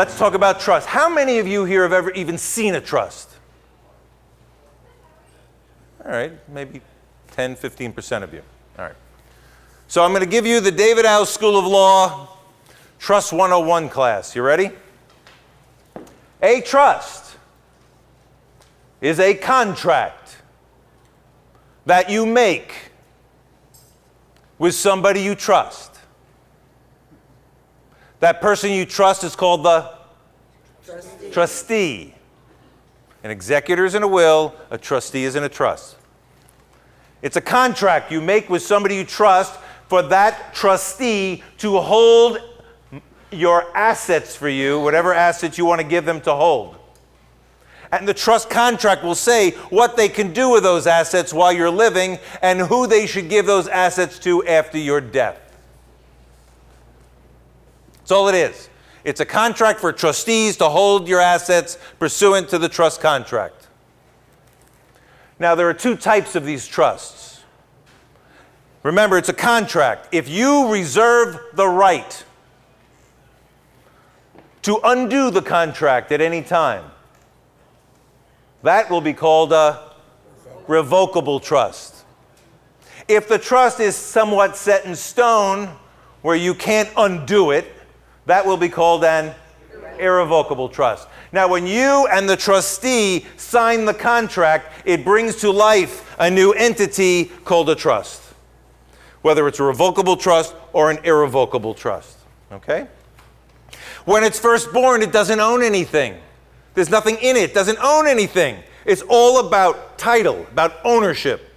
Let's talk about trust. How many of you here have ever even seen a trust? All right, maybe 10, 15% of you. All right. So I'm going to give you the Davidow School of Law Trust 101 class. You ready? A trust is a contract that you make with somebody you trust. That person you trust is called the trustee. An executor is in a will, a trustee is in a trust. It's a contract you make with somebody you trust for that trustee to hold your assets for you, whatever assets you want to give them to hold. And the trust contract will say what they can do with those assets while you're living and who they should give those assets to after your death. That's all it is. It's a contract for trustees to hold your assets pursuant to the trust contract. Now, there are two types of these trusts. Remember, it's a contract. If you reserve the right to undo the contract at any time, that will be called a revocable trust. If the trust is somewhat set in stone, where you can't undo it, that will be called an irrevocable trust. Now, when you and the trustee sign the contract, it brings to life a new entity called a trust, whether it's a revocable trust or an irrevocable trust. Okay? When it's first born, it doesn't own anything. There's nothing in it. It doesn't own anything. It's all about title, about ownership.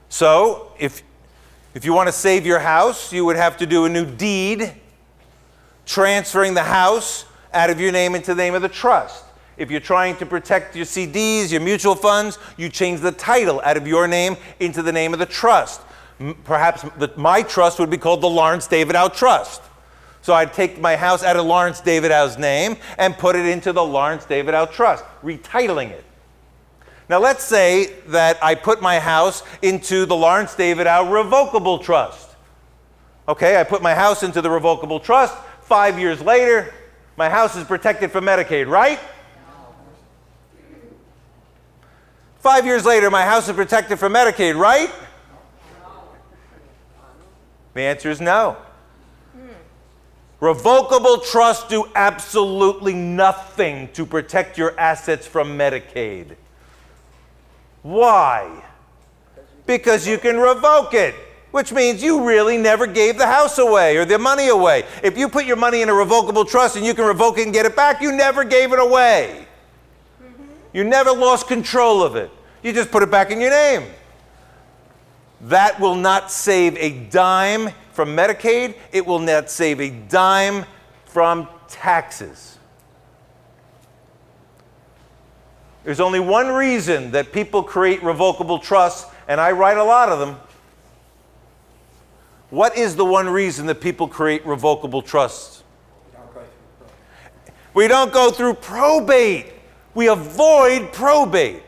So, if you want to save your house, you would have to do a new deed, transferring the house out of your name into the name of the trust. If you're trying to protect your CDs, your mutual funds, you change the title out of your name into the name of the trust. Perhaps my trust would be called the Lawrence Davidow Trust. So I'd take my house out of Lawrence Davidow's name and put it into the Lawrence Davidow Trust, retitling it. Now let's say that I put my house into the Lawrence Davidow Revocable Trust. Okay, I put my house into the Revocable Trust. 5 years later, my house is protected from Medicaid, right? 5 years later, my house is protected from Medicaid, right? The answer is no. Revocable trusts do absolutely nothing to protect your assets from Medicaid. Why? Because you can revoke it, which means you really never gave the house away or the money away. If you put your money in a revocable trust and you can revoke it and get it back, you never gave it away. You never lost control of it. You just put it back in your name. That will not save a dime from Medicaid. It will not save a dime from taxes. There's only one reason that people create revocable trusts, and I write a lot of them. What is the one reason that people create revocable trusts? We don't go through probate. We avoid probate.